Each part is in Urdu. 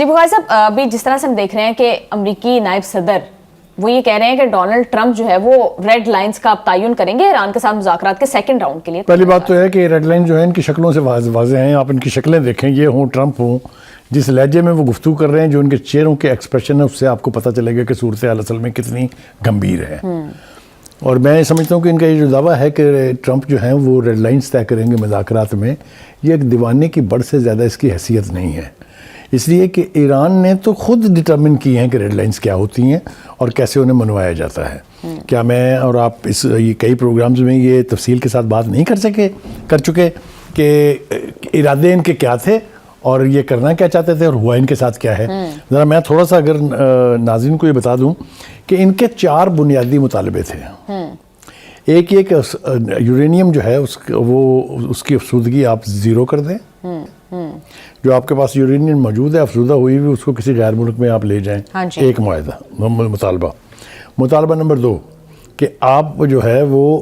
جی بخاری صاحب، ابھی جس طرح سے ہم دیکھ رہے ہیں کہ امریکی نائب صدر وہ یہ کہہ رہے ہیں کہ ڈونلڈ ٹرمپ جو ہے وہ ریڈ لائنز کا تعین کریں گے ایران کے ساتھ مذاکرات کے سیکنڈ راؤنڈ کے لیے. پہلی بات تو ہے کہ ریڈ لائن جو ہے ان کی شکلوں سے واضح ہیں. آپ ان کی شکلیں دیکھیں, یہ ہوں ٹرمپ ہوں, جس لہجے میں وہ گفتگو کر رہے ہیں, جو ان کے چہروں کے ایکسپریشن ہے, اس سے آپ کو پتہ چلے گا کہ صورتحال اصل میں کتنی گمبھیر ہے. اور میں سمجھتا ہوں کہ ان کا یہ جو دعویٰ ہے کہ ٹرمپ جو ہیں وہ ریڈ لائنز طے کریں گے مذاکرات میں, یہ ایک دیوانے کی بڑھ سے زیادہ اس کی حیثیت نہیں ہے. اس لیے کہ ایران نے تو خود ڈٹرمن کی ہیں کہ ریڈ لائنز کیا ہوتی ہیں اور کیسے انہیں منوایا جاتا ہے. کیا میں اور آپ یہ کئی پروگرامز میں یہ تفصیل کے ساتھ بات نہیں کر چکے کہ ارادے ان کے کیا تھے اور یہ کرنا کیا چاہتے تھے اور ہوا ان کے ساتھ کیا ہے. ذرا میں تھوڑا سا اگر ناظرین کو یہ بتا دوں کہ ان کے 4 بنیادی مطالبے تھے. ایک یہ کہ یورینیم جو ہے اس کی افزودگی آپ 0 کر دیں. جو آپ کے پاس یورینیم موجود ہے افزودہ ہوئی ہوئی, اس کو کسی غیر ملک میں آپ لے جائیں. ایک مطالبہ نمبر 2 کہ آپ جو ہے وہ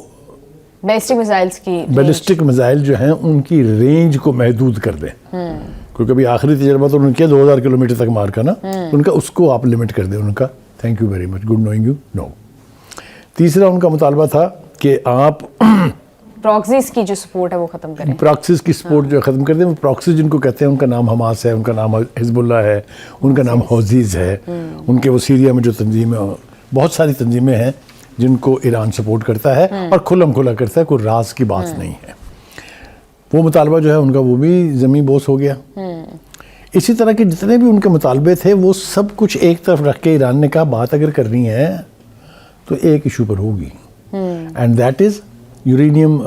بیلسٹک میزائل جو ہیں ان کی رینج کو محدود کر دیں. کیونکہ ابھی آخری تجربہ تو ان کے 2000 کلومیٹر تک مار کا نا, ان کا اس کو آپ لمٹ کر دیں. ان کا thank you very much, good knowing you. No. تیسرا ان کا مطالبہ تھا کہ آپ پراکسیز کی جو سپورٹ ہے وہ ختم کریں. پراکسیز کی سپورٹ جو ختم کر دیں. وہ پراکسیز جن کو کہتے ہیں ان کا نام حماس ہے, ان کا نام حزب اللہ ہے, ان کا نام حوثیز ہے. ان کے وہ سیریا میں جو تنظیمیں, بہت ساری تنظیمیں ہیں جن کو ایران سپورٹ کرتا ہے اور کھلم کھلا کرتا ہے, کوئی راز کی بات نہیں ہے. وہ مطالبہ جو ہے ان کا وہ بھی زمین بوس ہو گیا. اسی طرح کے جتنے بھی ان کے مطالبے تھے وہ سب کچھ ایک طرف رکھ کے ایران نے کہا بات اگر کرنی ہے تو ایک ایشو پر ہوگی, اینڈ دیٹ از یورینیم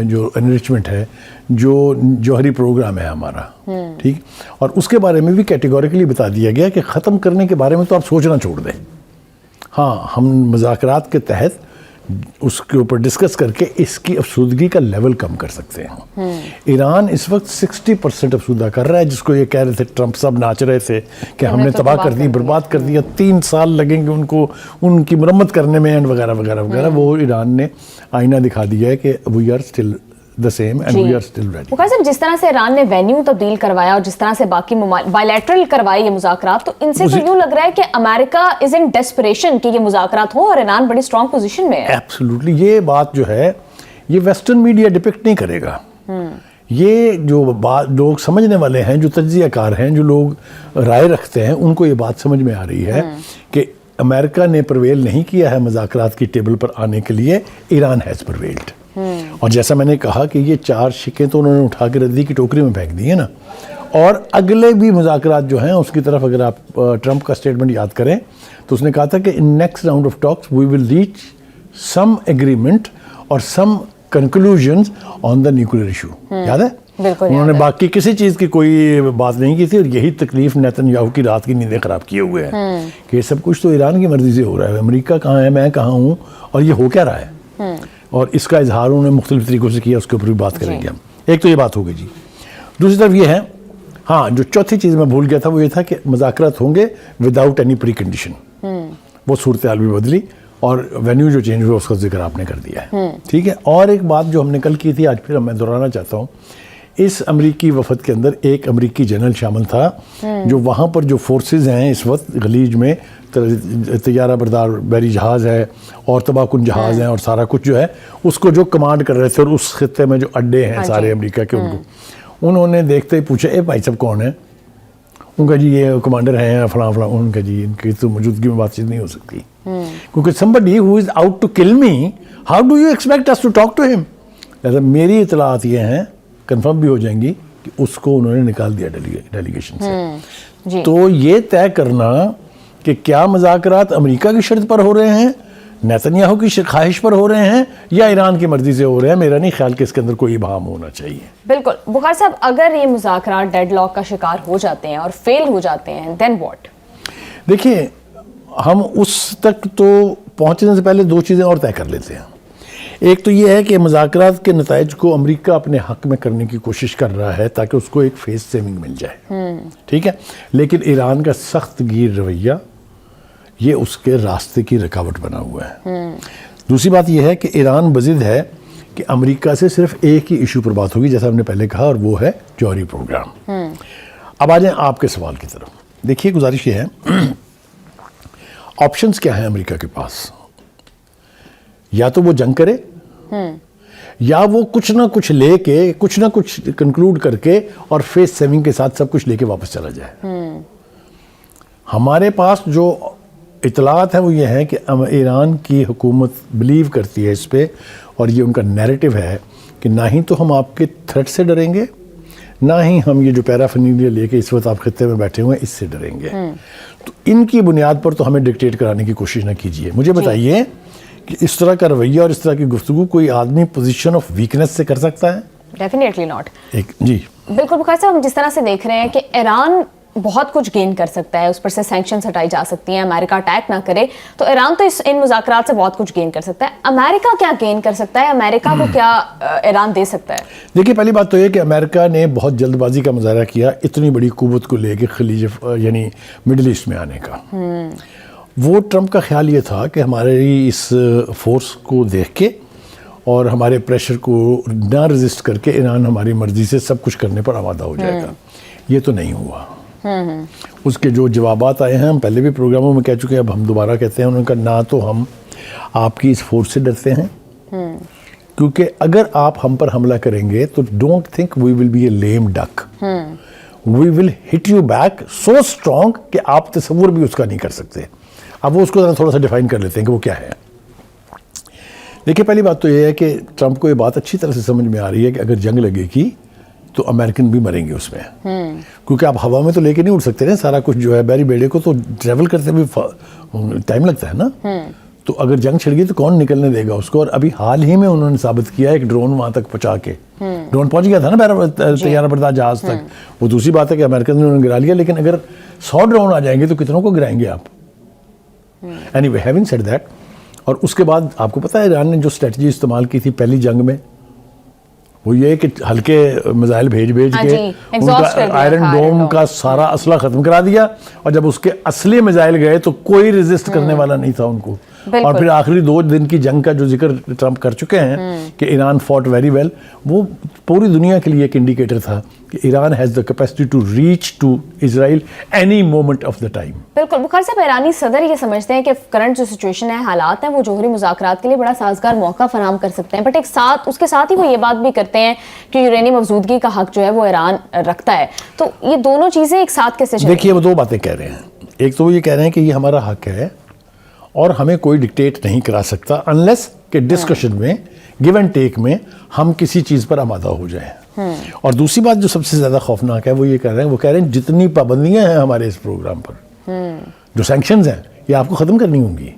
جو انریچمنٹ ہے, جو جوہری پروگرام ہے ہمارا. ٹھیک, اور اس کے بارے میں بھی کیٹیگوریکلی بتا دیا گیا کہ ختم کرنے کے بارے میں تو آپ سوچنا چھوڑ دیں. ہاں, ہم مذاکرات کے تحت اس کے اوپر ڈسکس کر کے اس کی افسودگی کا لیول کم کر سکتے ہیں. ایران اس وقت 60% افسودہ کر رہا ہے, جس کو یہ کہہ رہے تھے ٹرمپ صاحب ناچ رہے تھے کہ ہم نے تباہ کر دی, برباد کر دیا, 3 سال لگیں گے ان کو ان کی مرمت کرنے میں, اینڈ وغیرہ وغیرہ وغیرہ. وہ ایران نے آئینہ دکھا دیا ہے کہ we are still the same and we are still ready. Bukhari صاحب, جس طرح سے ایران نے وینیو تبدیل کروایا اور جس طرح سے باقی بائیلیٹرل کروائی یہ مذاکرات, تو ان سے تو یوں لگ رہا ہے کہ امریکہ از ان ڈیسپریشن کہ یہ مذاکرات ہو اور ایران بڑی اسٹرانگ پوزیشن میں ہے. ایبسولوٹلی. یہ بات جو ہے یہ ویسٹرن میڈیا ڈپکٹ نہیں کرے گا. یہ جو بات لوگ سمجھنے والے ہیں, جو تجزیہ کار ہیں, جو لوگ رائے رکھتے ہیں, ان کو یہ بات سمجھ میں آ رہی ہے کہ امریکہ نے پرویل نہیں کیا ہے مذاکرات کی ٹیبل پر آنے کے لیے, ایران ہیز پرویلڈ. اور جیسا میں نے کہا کہ یہ 4 شکیں تو انہوں نے اٹھا کے ردی کی ٹوکری میں پھینک دی ہے نا. اور اگلے بھی مذاکرات جو ہیں اس کی طرف اگر آپ ٹرمپ کا سٹیٹمنٹ یاد کریں تو اس نے کہا تھا کہ in next round of talks we will reach some agreement اور some conclusions on the nuclear issue. یاد ہے؟ انہوں نے باقی کسی چیز کی کوئی بات نہیں کی تھی, اور یہی تکلیف نیتن یاہو کی رات کی نیندیں خراب کیے ہوئے ہیں کہ سب کچھ تو ایران کی مرضی سے ہو رہا ہے. امریکہ کہاں ہے, میں کہاں ہوں, اور یہ ہو کیا رہا ہے, اور اس کا اظہار انہوں نے مختلف طریقوں سے کیا. اس کے اوپر بھی بات کریں گے ہم. ایک تو یہ بات ہوگی جی. دوسری طرف یہ ہے, ہاں, جو چوتھی چیز میں بھول گیا تھا وہ یہ تھا کہ مذاکرات ہوں گے وداؤٹ اینی پری کنڈیشن. وہ صورتحال بھی بدلی اور وینیو جو چینج ہوا اس کا ذکر آپ نے کر دیا ہے. ٹھیک ہے. اور ایک بات جو ہم نے کل کی تھی, آج پھر میں دہرانا چاہتا ہوں, اس امریکی وفد کے اندر ایک امریکی جنرل شامل تھا جو وہاں پر جو فورسز ہیں اس وقت خلیج میں, طیارہ بردار بحری جہاز ہے اور تباہ کن جہاز ہیں اور سارا کچھ جو ہے اس کو جو کمانڈ کر رہے تھے, اور اس خطے میں جو اڈے ہیں سارے امریکہ کے, ان کو انہوں نے دیکھتے ہی پوچھا, اے بھائی صاحب کون ہیں؟ ان کا جی یہ کمانڈر ہیں فلاں فلاں. ان کا جی ان کی تو موجودگی میں بات چیت نہیں ہو سکتی, کیونکہ somebody who is out to kill me, how do you expect us to talk to him? لہذا میری اطلاعات یہ ہیں, کنفرم بھی ہو جائیں گی, کہ اس کو انہوں نے نکال دیا ڈیلیگیشن سے. تو یہ طے کرنا کہ کیا مذاکرات امریکہ کی شرط پر ہو رہے ہیں, نیتن یاہو کی خواہش پر ہو رہے ہیں, یا ایران کی مرضی سے ہو رہے ہیں, میرا نہیں خیال کہ اس کے اندر کوئی ابہام ہونا چاہیے. بالکل. بخاری صاحب, اگر یہ مذاکرات ڈیڈ لاک کا شکار ہو جاتے ہیں اور فیل ہو جاتے ہیں, دین واٹ؟ دیکھیے, ہم اس تک تو پہنچنے سے پہلے 2 چیزیں اور طے کر لیتے ہیں. ایک تو یہ ہے کہ مذاکرات کے نتائج کو امریکہ اپنے حق میں کرنے کی کوشش کر رہا ہے تاکہ اس کو ایک فیس سیونگ مل جائے. ٹھیک ہے. لیکن ایران کا سخت گیر رویہ یہ اس کے راستے کی رکاوٹ بنا ہوا ہے. دوسری بات یہ ہے کہ ایران بضد ہے کہ امریکہ سے صرف ایک ہی ایشو پر بات ہوگی, جیسا ہم نے پہلے کہا, اور وہ ہے جوہری پروگرام. اب آ جائیں آپ کے سوال کی طرف. دیکھیے گزارش یہ ہے، آپشنز کیا ہیں امریکہ کے پاس؟ یا تو وہ جنگ کرے، یا وہ کچھ نہ کچھ لے کے، کچھ نہ کچھ کنکلوڈ کر کے اور فیس سیونگ کے ساتھ سب کچھ لے کے واپس چلا جائے۔ ہمارے پاس جو اطلاعات ہیں وہ یہ ہیں کہ ایران کی حکومت بلیو کرتی ہے اس پہ، اور یہ ان کا نیریٹو ہے کہ نہ ہی تو ہم آپ کے تھریٹ سے ڈریں گے، نہ ہی ہم یہ جو پیرافرنیلیا لے کے اس وقت آپ خطے میں بیٹھے ہوئے ہیں اس سے ڈریں گے۔ تو ان کی بنیاد پر تو ہمیں ڈکٹیٹ کرانے کی کوشش نہ کیجیے۔ مجھے بتائیے کہ اس طرح کا رویہ اور اس طرح کی گفتگو کوئی آدمی پوزیشن آف ویکنس سے کر سکتا ہے؟ Definitely not. جی بالکل بخاری صاحب، ہم جس طرح سے دیکھ رہے ہیں کہ ایران بہت کچھ گین کر سکتا ہے، اس پر سے سینکشنز ہٹائی جا سکتی ہیں، امریکہ اٹیک نہ کرے، تو ایران تو ان مذاکرات سے بہت کچھ گین کر سکتا ہے۔ امریکہ کیا گین کر سکتا ہے؟ امریکہ کو کیا ایران دے سکتا ہے؟ دیکھیے، پہلی بات تو یہ کہ امریکہ نے بہت جلد بازی کا مظاہرہ کیا اتنی بڑی قوت کو لے کے خلیج یعنی مڈل ایسٹ میں آنے کا۔ وہ ٹرمپ کا خیال یہ تھا کہ ہماری اس فورس کو دیکھ کے اور ہمارے پریشر کو نہ رزسٹ کر کے ایران ہماری مرضی سے سب کچھ کرنے پر آمادہ ہو جائے گا۔ یہ تو نہیں ہوا۔ اس کے جو جوابات آئے ہیں ہم پہلے بھی پروگراموں میں کہہ چکے ہیں، اب ہم دوبارہ کہتے ہیں، انہوں نے کہا نہ تو ہم آپ کی اس فورس سے ڈرتے ہیں، کیونکہ اگر آپ ہم پر حملہ کریں گے تو don't think we will be a lame duck, we will hit you back so strong کہ آپ تصور بھی اس کا نہیں کر سکتے۔ اب وہ اس کو تھوڑا سا ڈیفائن کر لیتے ہیں کہ وہ کیا ہے۔ دیکھیے، پہلی بات تو یہ ہے کہ ٹرمپ کو یہ بات اچھی طرح سے سمجھ میں آ رہی ہے کہ اگر جنگ لگے گی تو امریکن بھی مریں گے اس میں، کیونکہ آپ ہوا میں تو لے کے نہیں اڑ سکتے نا سارا کچھ جو ہے، بیری بیڑے کو تو ٹریول کرتے بھی ٹائم لگتا ہے نا۔ تو اگر جنگ چھڑ گئی تو کون نکلنے دے گا اس کو؟ اور ابھی حال ہی میں انہوں نے ثابت کیا ایک ڈرون وہاں تک پہنچا کے، ڈرون پہنچ گیا تھا نا طیارہ بردار جہاز تک۔ وہ دوسری بات ہے کہ امریکن نے انہوں نے گرا لیا، لیکن اگر 100 ڈرون آ جائیں گے تو کتنوں کو گرائیں گے آپ؟ Any way, having said that, اور اس کے بعد آپ کو پتہ ہے ایران نے جو اسٹریٹجی استعمال کی تھی پہلی جنگ میں، وہ یہ کہ ہلکے میزائل بھیج کے ان کا آئرن ڈوم کا سارا اسلحہ ختم کرا دیا، اور جب اس کے اصلی میزائل گئے تو کوئی ریزسٹ کرنے والا نہیں تھا ان کو۔ اور پھر آخری 2 دن کی جنگ کا جو ذکر ٹرمپ کر چکے ہیں کہ ایران فوٹ ویری ویل، وہ پوری دنیا کے لیے ایک انڈیکیٹر تھا کہ Iran has the capacity to reach to Israel any moment of the time. بالکل بخاری صاحب، ایرانی صدر یہ سمجھتے ہیں کہ کرنٹ جو سچویشن ہے، حالات ہیں، وہ جوہری مذاکرات کے لیے بڑا سازگار موقع فراہم کر سکتے ہیں، بٹ اس کے ساتھ ہی وہ یہ بات بھی کرتے ہیں کہ یورینیم افزودگی کا حق جو ہے وہ ایران رکھتا ہے۔ تو یہ دونوں چیزیں ایک ساتھ کیسے چلیں؟ دیکھیے، وہ 2 باتیں کہہ رہے ہیں۔ ایک تو وہ یہ کہہ رہے ہیں کہ یہ ہمارا حق ہے اور ہمیں کوئی ڈکٹیٹ نہیں کرا سکتا انلیس کہ ڈسکشن میں، گیو اینڈ ٹیک میں ہم کسی چیز پر آمادہ ہو جائیں۔ اور دوسری بات جو سب سے زیادہ خوفناک ہے وہ یہ کہہ رہے ہیں، وہ کہہ رہے ہیں جتنی پابندیاں ہیں ہمارے اس پروگرام پر، جو سینکشنز ہیں، یہ آپ کو ختم کرنی ہوں گی۔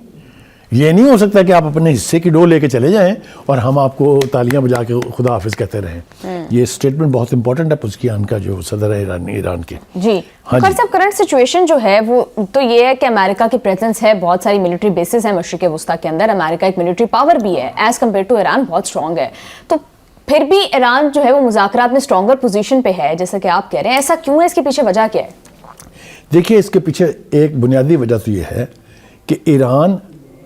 یہ نہیں ہو سکتا کہ آپ اپنے حصے کی ڈو لے کے چلے جائیں اور ہم آپ کو تالیاں بجا کے خدا حافظ کہتے رہیں۔ یہ اسٹیٹمنٹ بہت امپورٹنٹ ہے پزکیان کا، جو صدر ہے ایران کے۔ جی بخاری صاحب، کرنٹ سچویشن جو ہے وہ تو یہ ہے کہ امریکہ کی پریزنس ہے، بہت ساری ملٹری بیسز ہیں مشرق وسطیٰ کے اندر، امریکہ ایک ملٹری پاور بھی ہے، ایز کمپیئر ٹو ایران بہت اسٹرانگ ہے، تو پھر بھی ایران جو ہے وہ مذاکرات میں اسٹرانگر پوزیشن پہ ہے جیسا کہ آپ کہہ رہے ہیں، ایسا کیوں ہے؟ اس کے پیچھے وجہ کیا ہے؟ دیکھیے، اس کے پیچھے ایک بنیادی وجہ تو یہ ہے کہ ایران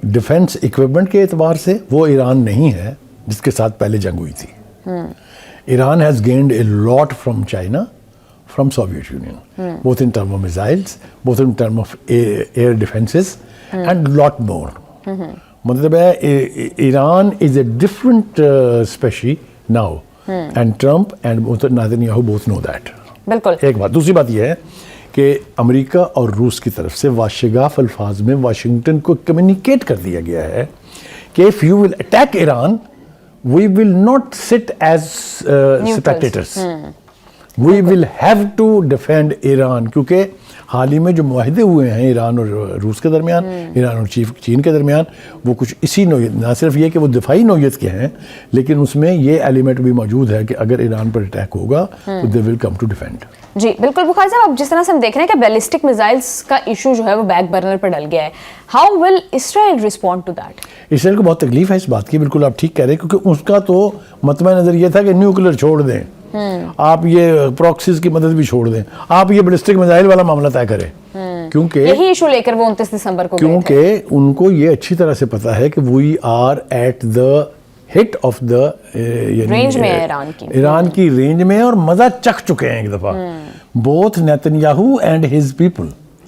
ڈیفنس اکوپمنٹ کے اعتبار سے وہ ایران نہیں ہے جس کے ساتھ پہلے جنگ ہوئی تھی۔ Iran has gained a lot from China, from Soviet Union, both in term of missiles, both in term of air defenses and lot more. مطلب ہے Iran is a different species now, and Trump and Netanyahu both know that. بالکل ایک بات۔ دوسری بات یہ ہے کہ امریکہ اور روس کی طرف سے واشگاف الفاظ میں واشنگٹن کو کمیونیکیٹ کر دیا گیا ہے کہ if you will attack Iran, we will not sit as spectators. We will have to defend Iran، کیونکہ حال ہی میں جو معاہدے ہوئے ہیں ایران اور روس کے درمیان، ایران اور چین کے درمیان، وہ کچھ اسی نوعیت، نہ صرف یہ کہ وہ دفاعی نوعیت کے ہیں، لیکن اس میں یہ ایلیمنٹ بھی موجود ہے کہ اگر ایران پر اٹیک ہوگا تو دے ول کم ٹو ڈیفینڈ۔ جی بالکل بخاری صاحب، اب جس طرح سے ہم دیکھ رہے ہیں کہ بیلسٹک میزائلز کا ایشو جو ہے وہ بیک برنر پر ڈل گیا ہے، how will Israel respond to that? Israel کو بہت تکلیف ہے اس بات کی، بالکل آپ ٹھیک کہہ رہے ہیں، کیونکہ اس کا تو مطمع نظر یہ تھا کہ نیوکلیر چھوڑ دیں، آپ یہ پراکسیز کی مدد بھی چھوڑ دیں، آپ یہ بیلسٹک میزائل والا معاملہ طے کریں، کیونکہ یہی ایشو لے کر وہ 29 دسمبر کو کیونکہ ان کو یہ اچھی طرح سے پتا ہے کہ we are at the hit of the range میں ایران کی رینج میں، اور مزہ چکھ چکے ہیں ایک دفعہ، both Netanyahu and his people.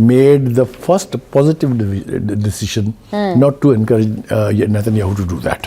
made the first positive decision not to encourage Netanyahu to do that.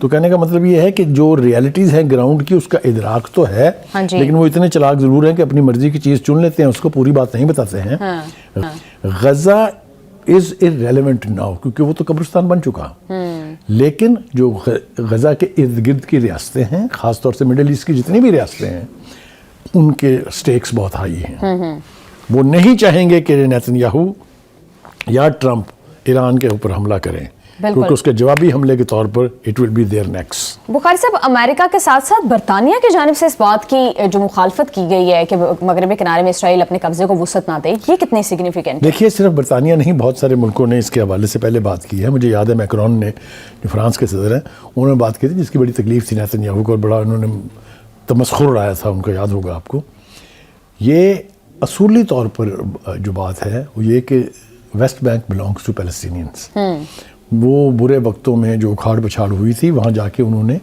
تو کہنے کا مطلب یہ ہے کہ جو ریالٹیز ہیں گراؤنڈ کی اس کا ادراک تو ہے, لیکن وہ اتنے چلاک ضرور ہیں کہ اپنی مرضی کی چیز چن لیتے ہیں, اس کو پوری بات نہیں بتاتے ہیں. غزہ از irrelevant now کیونکہ وہ تو قبرستان بن چکا, لیکن جو غزہ کے ارد گرد کی ریاستیں ہیں, خاص طور سے مڈل ایسٹ کی جتنی بھی ریاستیں ہیں, ان کے سٹیکس بہت ہائی ہیں. وہ نہیں چاہیں گے کہ نیتن یاہو یا ٹرمپ ایران کے اوپر حملہ کریں, کیونکہ اس کے جوابی حملے کے طور پر it will be there next. بخاری صاحب, امریکہ کے ساتھ ساتھ برطانیہ کی جانب سے اس بات کی جو مخالفت کی گئی ہے کہ مغربی کنارے میں اسرائیل اپنے قبضے کو وسعت نہ دے, یہ کتنی سگنیفیکنٹ ہے؟ دیکھیے صرف برطانیہ نہیں, بہت سارے ملکوں نے اس کے حوالے سے پہلے بات کی ہے. مجھے یاد ہے میکرون نے, جو فرانس کے صدر ہیں, انہوں نے بات کی تھی جس کی بڑی تکلیف تھی نیتن یاہو کو, اور بڑا انہوں نے تمسخر اڑایا تھا ان کو, یاد ہوگا آپ کو. یہ اصولی طور پر جو بات ہے وہ یہ کہ West Bank belongs to Palestinians. وہ برے وقتوں میں جو اکھاڑ پچھاڑ ہوئی تھی, وہاں جا کے انہوں نے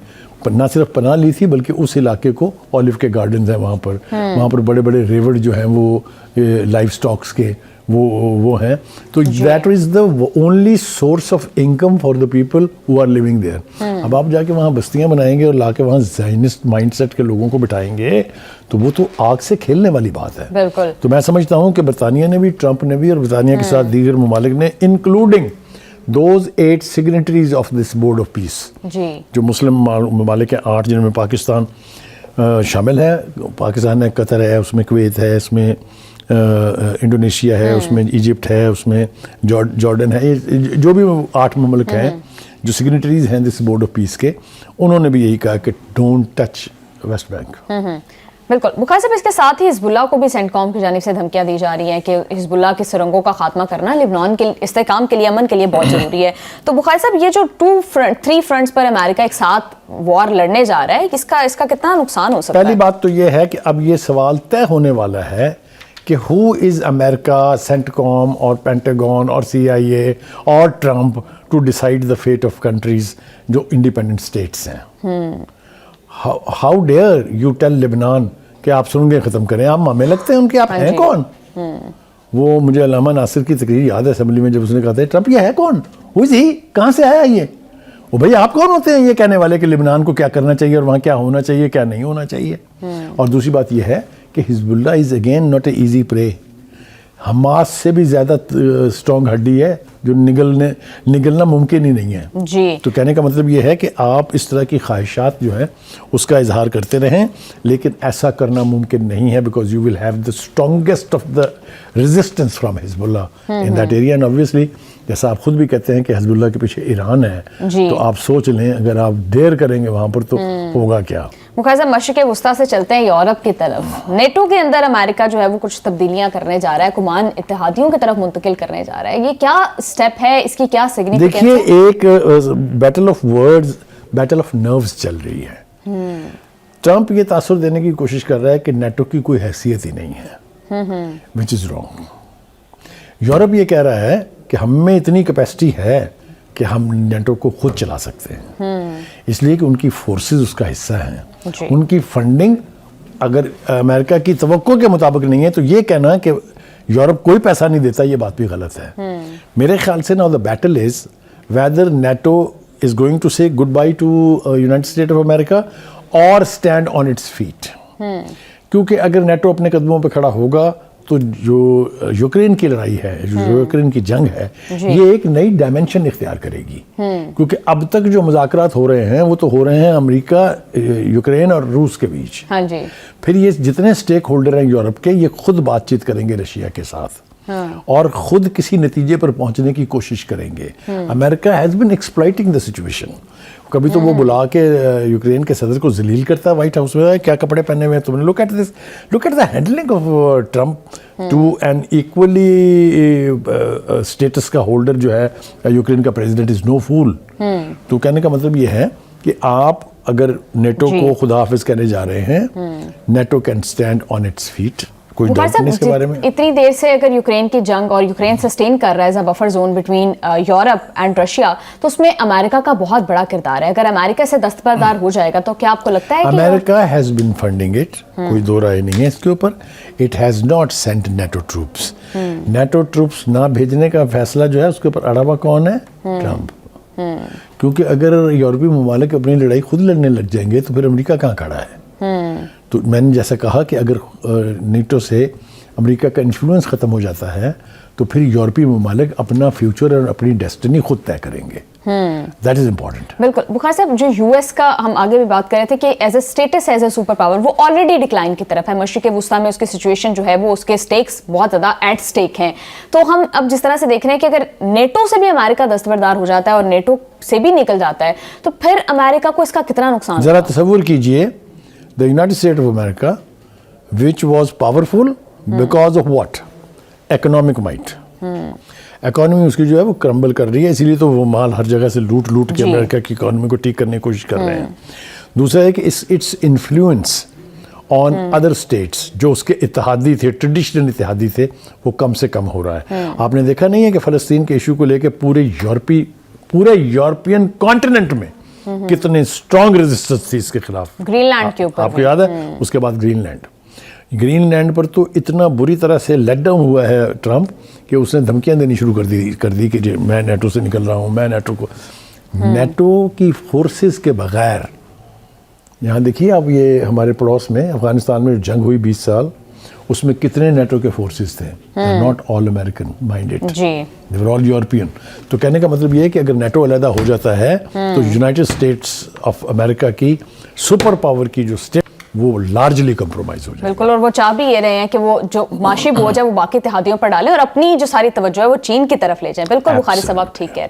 نہ صرف پناہ لی تھی بلکہ اس علاقے کو, اولیو کے گارڈنز ہیں وہاں پر بڑے بڑے ریور جو ہیں وہ لائف سٹاکس کے وہ ہیں. تو that is the only source of income for the people who are living there. اب آپ جا کے وہاں بستیاں بنائیں گے اور لا کے وہاں زائنسٹ مائنڈ سیٹ کے لوگوں کو بٹھائیں گے تو وہ تو آگ سے کھیلنے والی بات ہے. بالکل. تو میں سمجھتا ہوں کہ برطانیہ نے بھی, ٹرمپ نے بھی, اور برطانیہ کے ساتھ دیگر ممالک نے, including those 8 signatories of this board of peace, جو مسلم ممالک ہیں 8 جن میں پاکستان شامل ہے. پاکستان ہے, قطر ہے, اس میں کویت ہے, اس میں انڈونیشیا ہے, اس میں ایجپٹ ہے, اس میں جارڈن ہے. جو بھی 8 ممالک ہیں جو سگنیٹریز ہیں دس بورڈ آف پیس کے, انہوں نے بھی یہی کہا کہ ڈونٹ ٹچ ویسٹ بینک. بالکل. بخاری صاحب, اس کے ساتھ ہی حزب اللہ کو بھی سینٹ کام کی جانب سے دھمکیاں دی جا رہی ہیں کہ حزب اللہ کی سرنگوں کا خاتمہ کرنا لبنان کے استحکام کے لیے, امن کے لیے بہت ضروری ہے. تو بخاری صاحب, یہ جو 3 فرنٹس پر امریکہ ایک ساتھ وار لڑنے جا رہا ہے, اس کا کتنا نقصان ہو سکتا ہے؟ پہلی بات تو یہ ہے کہ اب یہ سوال طے ہونے والا ہے کہ ہو از امریکہ, سینٹ کام اور پینٹاگون اور CIA اور Trump to decide the fate of countries جو انڈیپینڈنٹ اسٹیٹس ہیں. How dare you tell Lebanon کہ آپ سرنگیں ختم کریں, آپ مامے لگتے ہیں ان کے, آپ ہیں کون؟ وہ مجھے علامہ ناصر کی تقریر یاد ہے اسمبلی میں, جب اس نے کہا تھا ٹرمپ یہ ہے کون, ہو ہی, کہاں سے آیا یہ, وہ بھائی آپ کون ہوتے ہیں یہ کہنے والے کہ لبنان کو کیا کرنا چاہیے اور وہاں کیا ہونا چاہیے کیا نہیں ہونا چاہیے. اور دوسری بات یہ ہے کہ Hezbollah is again not a easy prey. Hamas سے بھی زیادہ اسٹرانگ ہڈی ہے جو نگلنا ممکن ہی نہیں ہے. جی. تو کہنے کا مطلب یہ ہے کہ آپ اس طرح کی خواہشات جو ہیں اس کا اظہار کرتے رہیں, لیکن ایسا کرنا ممکن نہیں ہے, because you will have the strongest of the resistance from Hezbollah in that area. And obviously جیسا آپ خود بھی کہتے ہیں کہ حزب اللہ کے پیچھے ایران ہے, تو آپ سوچ لیں اگر آپ دیر کریں گے وہاں پر تو ہوگا کیا. مختصر مشرق وسطیٰ سے چلتے ہیں یورپ کی طرف. نیٹو کے اندر امریکہ جو ہے وہ کچھ تبدیلیاں کرنے جا رہا ہے, کمان اتحادیوں کی طرف منتقل کرنے جا رہا ہے. یہ کیا سٹیپ ہے, اس کی کیا سگنیفیکنس ہے؟ دیکھیے ایک battle of words, battle of nerves چل رہی ہے. ٹرمپ یہ تاثر دینے کی کوشش کر رہا ہے کہ نیٹو کی کوئی حیثیت ہی نہیں ہے, وچ از رانگ. یورپ یہ کہہ رہا ہے کہ ہم میں اتنی کیپیسٹی ہے کہ ہم نیٹو کو خود چلا سکتے ہیں, اس لیے کہ ان کی فورسز اس کا حصہ ہیں. ان کی فنڈنگ اگر امریکہ کی توقع کے مطابق نہیں ہے تو یہ کہنا کہ یورپ کوئی پیسہ نہیں دیتا, یہ بات بھی غلط ہے. میرے خیال سے now the battle is whether NATO is going to say goodbye to United States of America or stand on its feet. کیونکہ اگر نیٹو اپنے قدموں پہ کھڑا ہوگا تو جو یوکرین کی لڑائی ہے, جو یوکرین کی جنگ ہے, یہ ایک نئی ڈائمنشن اختیار کرے گی. کیونکہ اب تک جو مذاکرات ہو رہے ہیں وہ تو ہو رہے ہیں امریکہ, یوکرین اور روس کے بیچ. پھر یہ جتنے سٹیک ہولڈر ہیں یورپ کے, یہ خود بات چیت کریں گے رشیا کے ساتھ اور خود کسی نتیجے پر پہنچنے کی کوشش کریں گے. America has been exploiting the situation. کبھی تو وہ بلا کے یوکرین کے صدر کو ذلیل کرتا ہے وائٹ ہاؤس میں, کیا کپڑے پہنے ہوئے ہیں تم نے, look at the handling of Trump to an equally states کا ہولڈر جو ہے یوکرین کا پریزیڈنٹ از نو فول. تو کہنے کا مطلب یہ ہے کہ آپ اگر نیٹو کو خدا حافظ کہنے جا رہے ہیں, NATO can stand on its fate. کوئی ڈاؤٹ نہیں اس کے بارے میں. اتنی دیر سے اگر یوکرین کی جنگ اور یوکرین سسٹین کر رہا ہے as a buffer zone between Europe and Russia, تو اس میں امریکہ کا بہت بڑا کردار ہے. اگر امریکہ سے دستبردار ہو جائے گا تو کیا آپ کو لگتا ہے کہ America has been funding it, کوئی دو رائے نہیں ہے اس کے اوپر. It has not sent NATO troops. NATO troops نہ بھیجنے کا فیصلہ جو ہے اس کے اوپر اڑا ہوا کون ہے؟ ٹرمپ. کیونکہ اگر یورپی ممالک اپنی لڑائی خود لڑنے لگ جائیں گے تو پھر امریکہ کہاں کھڑا ہے؟ تو میں نے جیسا کہا کہ اگر نیٹو سے امریکہ کا انفلوئنس ختم ہو جاتا ہے تو پھر یورپی ممالک اپنا فیوچر اور اپنی ڈیسٹنی خود طے کریں گے. That is important. بالکل. بخار صاحب, جو یو ایس کا ہم آگے بھی بات کر رہے تھے کہ as a state as a superpower وہ آلریڈی ڈکلائن کی طرف ہے. مشرق وسطیٰ میں اس کی سچویشن جو ہے وہ اس کے سٹیکس بہت زیادہ ایٹ سٹیک ہیں. تو ہم اب جس طرح سے دیکھ رہے ہیں کہ اگر نیٹو سے بھی امریکہ دستبردار ہو جاتا ہے اور نیٹو سے بھی نکل جاتا ہے تو پھر امریکہ کو اس کا کتنا نقصان ذرا تصور کیجئے, the United States of America which was powerful because of what? Economic might. Economy اس کی جو ہے وہ کرمبل کر رہی ہے, اسی لیے تو وہ مال ہر جگہ سے لوٹ کے امریکہ کی اکانومی کو ٹھیک کرنے کی کوشش کر رہے ہیں. دوسرا ہے کہ its influence on other states جو اس کے اتحادی تھے, ٹریڈیشنل اتحادی تھے, وہ کم سے کم ہو رہا ہے. آپ نے دیکھا نہیں ہے کہ فلسطین کے ایشو کو لے کے پورے یورپین کانٹیننٹ میں کتنے اسٹرانگ ریزسٹنس تھی اس کے خلاف. گرین لینڈ کے اوپر آپ کو یاد ہے, اس کے بعد گرین لینڈ پر تو اتنا بری طرح سے لیٹ ڈاؤن ہوا ہے ٹرمپ کہ اس نے دھمکیاں دینی شروع کر دی کہ میں نیٹو سے نکل رہا ہوں, میں نیٹو کی فورسز کے بغیر. یہاں دیکھیے آپ, یہ ہمارے پڑوس میں افغانستان میں جنگ ہوئی 20 سال, اس میں کتنے نیٹو کے فورسز تھے؟ Not all American minded, they were all European. تو کہنے کا مطلب یہ ہے کہ اگر نیٹو علیحدہ ہو جاتا ہے تو یونائٹڈ اسٹیٹس آف امریکہ کی سپر پاور کی جو اسٹیٹ وہ لارجلی کمپرومائز ہو جائے. بالکل. اور وہ چاہ بھی یہ رہے ہیں کہ وہ جو معاشی بوجھ ہے وہ باقی اتحادیوں پر ڈالیں اور اپنی جو ساری توجہ ہے وہ چین کی طرف لے جائیں. بالکل بخاری صاحب آپ ٹھیک کہہ رہے ہیں.